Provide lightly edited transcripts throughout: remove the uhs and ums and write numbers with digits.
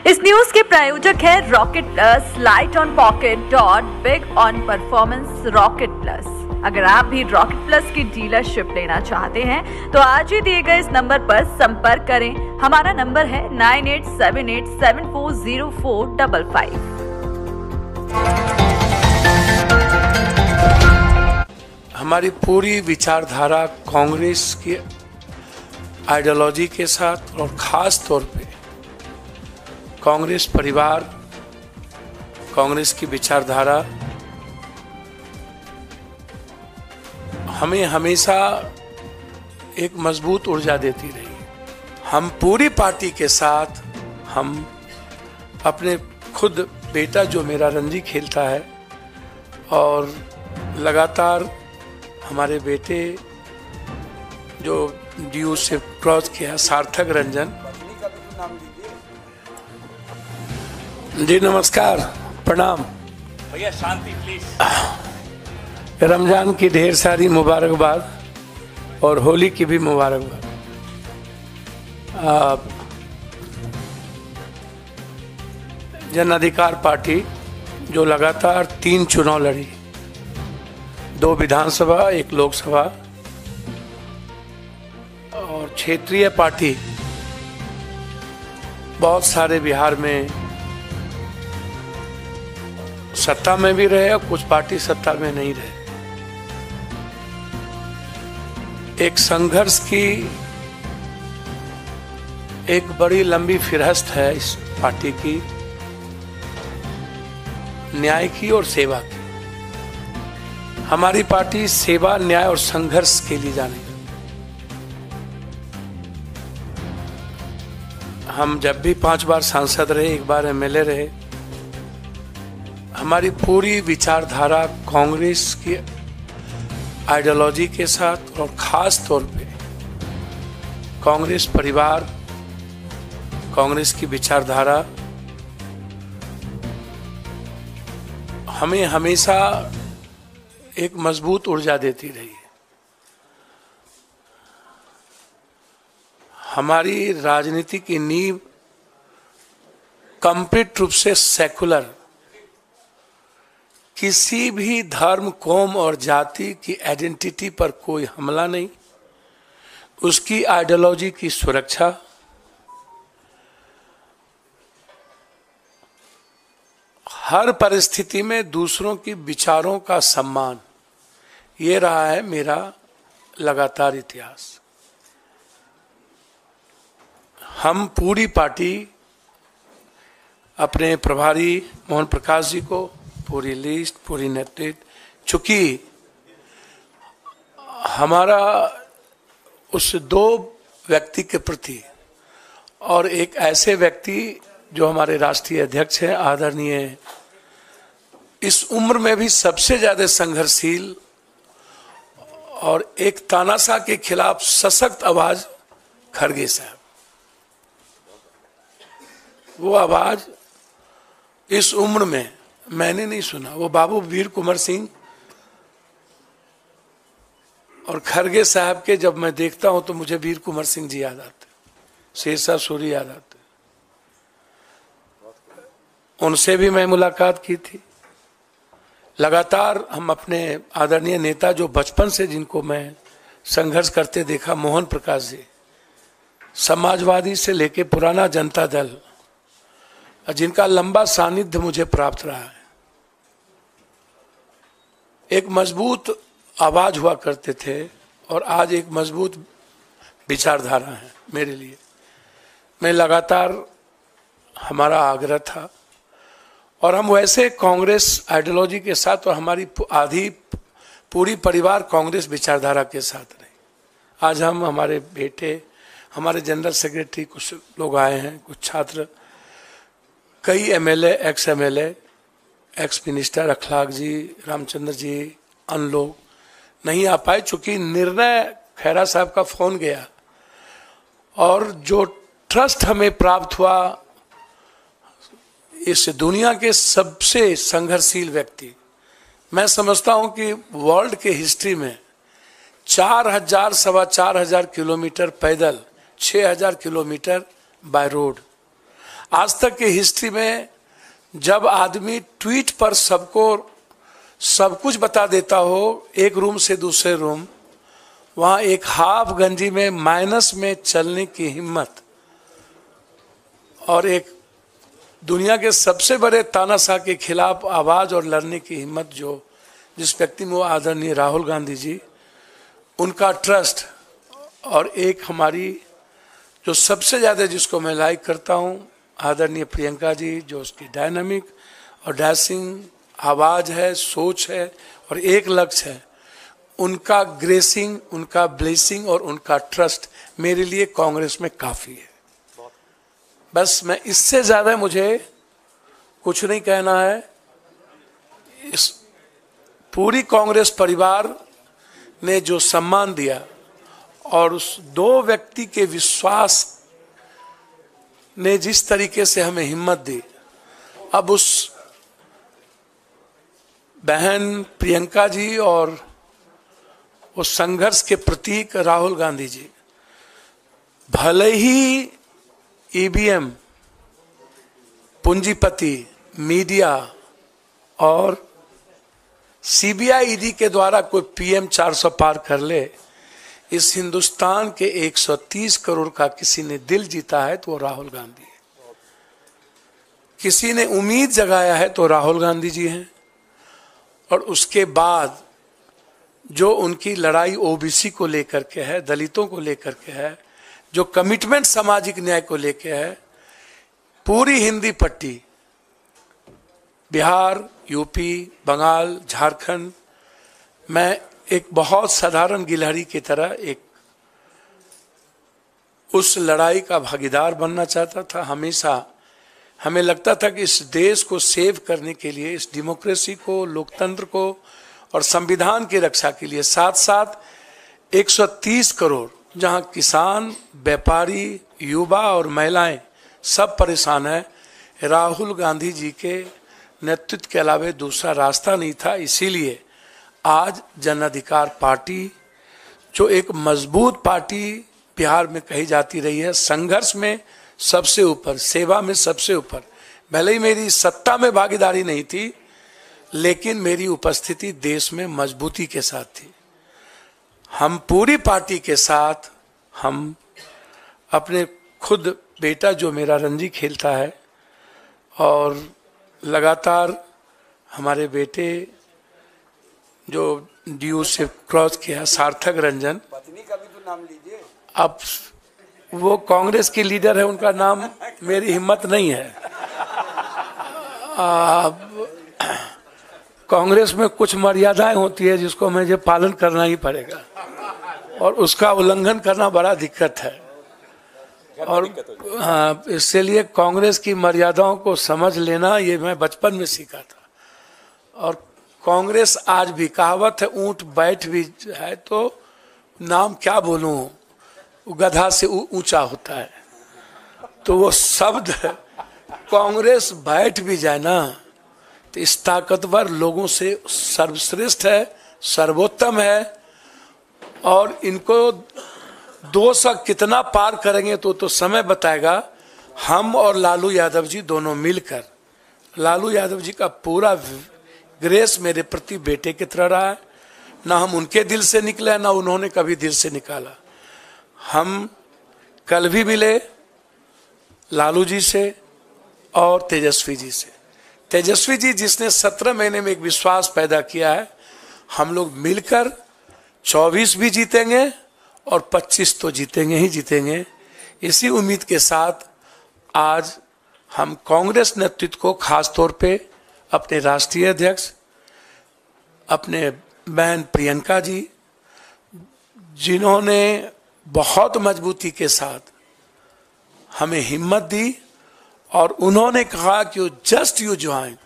इस न्यूज के प्रायोजक है rocket plus, light on pocket dot big on performance rocket plus. अगर आप भी रॉकेट प्लस की डीलरशिप लेना चाहते हैं तो आज ही दिए गए इस नंबर पर संपर्क करें। हमारा नंबर है 9878740455। हमारी पूरी विचारधारा कांग्रेस की आइडियोलॉजी के साथ और खास तौर पे कांग्रेस परिवार, कांग्रेस की विचारधारा हमें हमेशा एक मजबूत ऊर्जा देती रही। हम पूरी पार्टी के साथ, हम अपने खुद बेटा जो मेरा रणजी खेलता है और लगातार हमारे बेटे जो ड्यू से क्रॉस किया, सार्थक रंजन जी, नमस्कार, प्रणाम भैया। शांति प्लीज। रमजान की ढेर सारी मुबारकबाद और होली की भी मुबारकबाद। जन अधिकार पार्टी जो लगातार 3 चुनाव लड़ी, 2 विधानसभा, 1 लोकसभा, और क्षेत्रीय पार्टी बहुत सारे बिहार में सत्ता में भी रहे और कुछ पार्टी सत्ता में नहीं रहे। एक संघर्ष की एक बड़ी लंबी फिरहस्त है इस पार्टी की, न्याय की और सेवा की। हमारी पार्टी सेवा, न्याय और संघर्ष के लिए जाने। हम जब भी 5 बार सांसद रहे, 1 बार एमएलए रहे। हमारी पूरी विचारधारा कांग्रेस की आइडियोलॉजी के साथ और खास तौर पे कांग्रेस परिवार, कांग्रेस की विचारधारा हमें हमेशा एक मजबूत ऊर्जा देती रही है। हमारी राजनीति की नींव कंप्लीट रूप से सेकुलर, किसी भी धर्म, कौम और जाति की आइडेंटिटी पर कोई हमला नहीं, उसकी आइडियोलॉजी की सुरक्षा, हर परिस्थिति में दूसरों की विचारों का सम्मान, ये रहा है मेरा लगातार इतिहास। हम पूरी पार्टी अपने प्रभारी मोहन प्रकाश जी को, पूरी लिस्ट, पूरी नेतृत्व, चूंकि हमारा उस 2 व्यक्ति के प्रति और एक ऐसे व्यक्ति जो हमारे राष्ट्रीय अध्यक्ष हैं, आदरणीय, इस उम्र में भी सबसे ज्यादा संघर्षशील और एक तानाशाह के खिलाफ सशक्त आवाज खड़गे साहब। वो आवाज इस उम्र में मैंने नहीं सुना। वो बाबू वीर कुंवर सिंह और खड़गे साहब के जब मैं देखता हूं तो मुझे वीर कुंवर सिंह जी याद आते, शेरशाह सूरी याद आते। उनसे भी मैं मुलाकात की थी। लगातार हम अपने आदरणीय नेता जो बचपन से जिनको मैं संघर्ष करते देखा, मोहन प्रकाश जी, समाजवादी से लेके पुराना जनता दल, जिनका लंबा सानिध्य मुझे प्राप्त रहा है। एक मजबूत आवाज हुआ करते थे और आज एक मजबूत विचारधारा है मेरे लिए। मैं लगातार, हमारा आग्रह था और हम वैसे कांग्रेस आइडियोलॉजी के साथ और हमारी आधी पूरी परिवार कांग्रेस विचारधारा के साथ रहे। आज हम, हमारे बेटे, हमारे जनरल सेक्रेटरी, कुछ लोग आए हैं, कुछ छात्र, कई MLA, ex MLA, ex minister अखलाक जी, रामचंद्र जी, अन्य लोग नहीं आ पाए चूंकि निर्णय खैरा साहब का फोन गया और जो ट्रस्ट हमें प्राप्त हुआ इस दुनिया के सबसे संघर्षशील व्यक्ति, मैं समझता हूं कि वर्ल्ड के हिस्ट्री में 4,000 सवा 4,000 किलोमीटर पैदल, 6,000 किलोमीटर बाय रोड, आज तक की हिस्ट्री में जब आदमी ट्वीट पर सबको सब कुछ बता देता हो, एक रूम से दूसरे रूम, वहां एक हाफ गंजी में माइनस में चलने की हिम्मत और एक दुनिया के सबसे बड़े तानाशाह के खिलाफ आवाज और लड़ने की हिम्मत जो जिस व्यक्ति में, वो आदरणीय राहुल गांधी जी, उनका ट्रस्ट, और एक हमारी जो सबसे ज्यादा जिसको मैं लाइक करता हूं, आदरणीय प्रियंका जी, जो उसकी डायनामिक और डैशिंग आवाज है, सोच है और एक लक्ष्य है, उनका ग्रेसिंग, उनका ब्लेसिंग और उनका ट्रस्ट मेरे लिए कांग्रेस में काफी है। बस मैं इससे ज्यादा मुझे कुछ नहीं कहना है। इस पूरी कांग्रेस परिवार ने जो सम्मान दिया और उस दो व्यक्ति के विश्वास ने जिस तरीके से हमें हिम्मत दी, अब उस बहन प्रियंका जी और उस संघर्ष के प्रतीक राहुल गांधी जी, भले ही ईवीएम, पूंजीपति, मीडिया और सीबीआई ईडी के द्वारा कोई पीएम 400 पार कर ले, इस हिंदुस्तान के 130 करोड़ का किसी ने दिल जीता है तो वो राहुल गांधी है। किसी ने उम्मीद जगाया है तो राहुल गांधी जी हैं। और उसके बाद जो उनकी लड़ाई ओबीसी को लेकर के है, दलितों को लेकर के है, जो कमिटमेंट सामाजिक न्याय को लेकर है, पूरी हिंदी पट्टी, बिहार, यूपी, बंगाल, झारखंड, मैं एक बहुत साधारण गिलहरी की तरह एक उस लड़ाई का भागीदार बनना चाहता था। हमेशा हमें लगता था कि इस देश को सेव करने के लिए, इस डेमोक्रेसी को, लोकतंत्र को और संविधान की रक्षा के लिए, साथ साथ 130 करोड़ जहां किसान, व्यापारी, युवा और महिलाएं सब परेशान है, राहुल गांधी जी के नेतृत्व के अलावा दूसरा रास्ता नहीं था। इसीलिए आज जन अधिकार पार्टी, जो एक मजबूत पार्टी बिहार में कही जाती रही है, संघर्ष में सबसे ऊपर, सेवा में सबसे ऊपर, भले ही मेरी सत्ता में भागीदारी नहीं थी, लेकिन मेरी उपस्थिति देश में मजबूती के साथ थी। हम पूरी पार्टी के साथ, हम अपने खुद बेटा जो मेरा रणजी खेलता है और लगातार हमारे बेटे जो डीयू से क्रॉस किया, सार्थक रंजन, पत्नी का भी तो नाम लीजिए। अब वो कांग्रेस की लीडर है, उनका नाम मेरी हिम्मत नहीं है। कांग्रेस में कुछ मर्यादाएं होती है जिसको मुझे पालन करना ही पड़ेगा और उसका उल्लंघन करना बड़ा दिक्कत है। और हाँ, इसलिए कांग्रेस की मर्यादाओं को समझ लेना ये मैं बचपन में सीखा था। और कांग्रेस आज भी, कहावत है, ऊंट बैठ भी है तो नाम क्या बोलूं, गधा से ऊंचा होता है। तो वो शब्द कांग्रेस बैठ भी जाए ना तो इस ताकतवर लोगों से सर्वश्रेष्ठ है, सर्वोत्तम है। और इनको 200 कितना पार करेंगे तो समय बताएगा। हम और लालू यादव जी दोनों मिलकर, लालू यादव जी का पूरा ग्रेस मेरे प्रति बेटे की तरह रहा है, ना हम उनके दिल से निकले ना उन्होंने कभी दिल से निकाला। हम कल भी मिले लालू जी से और तेजस्वी जी से। तेजस्वी जी जिसने 17 महीने में एक विश्वास पैदा किया है, हम लोग मिलकर 24 भी जीतेंगे और 25 तो जीतेंगे ही जीतेंगे। इसी उम्मीद के साथ आज हम कांग्रेस नेतृत्व को, खास तौर पे अपने राष्ट्रीय अध्यक्ष, अपने बहन प्रियंका जी, जिन्होंने बहुत मजबूती के साथ हमें हिम्मत दी और उन्होंने कहा कि जस्ट यू ज्वाइन,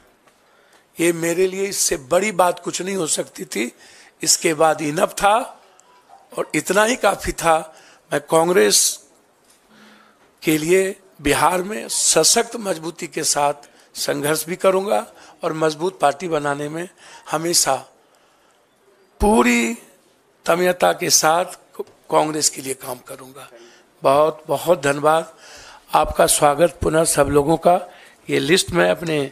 ये मेरे लिए इससे बड़ी बात कुछ नहीं हो सकती थी। इसके बाद इनफ था और इतना ही काफी था। मैं कांग्रेस के लिए बिहार में सशक्त मजबूती के साथ संघर्ष भी करूंगा और मजबूत पार्टी बनाने में हमेशा पूरी तन्मयता के साथ कांग्रेस के लिए काम करूंगा। बहुत बहुत धन्यवाद। आपका स्वागत पुनः सब लोगों का। ये लिस्ट में अपने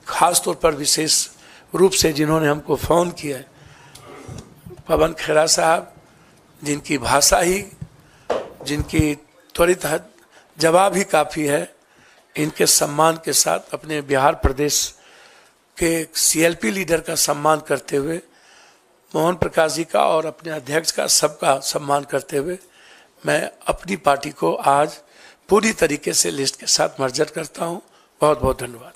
खास तौर पर विशेष रूप से जिन्होंने हमको फ़ोन किया है, पवन खेरा साहब, जिनकी भाषा ही, जिनकी त्वरित जवाब ही काफ़ी है, इनके सम्मान के साथ अपने बिहार प्रदेश के CLP लीडर का सम्मान करते हुए, मोहन प्रकाश जी का और अपने अध्यक्ष का सबका सम्मान करते हुए, मैं अपनी पार्टी को आज पूरी तरीके से लिस्ट के साथ मर्जर करता हूं। बहुत बहुत धन्यवाद।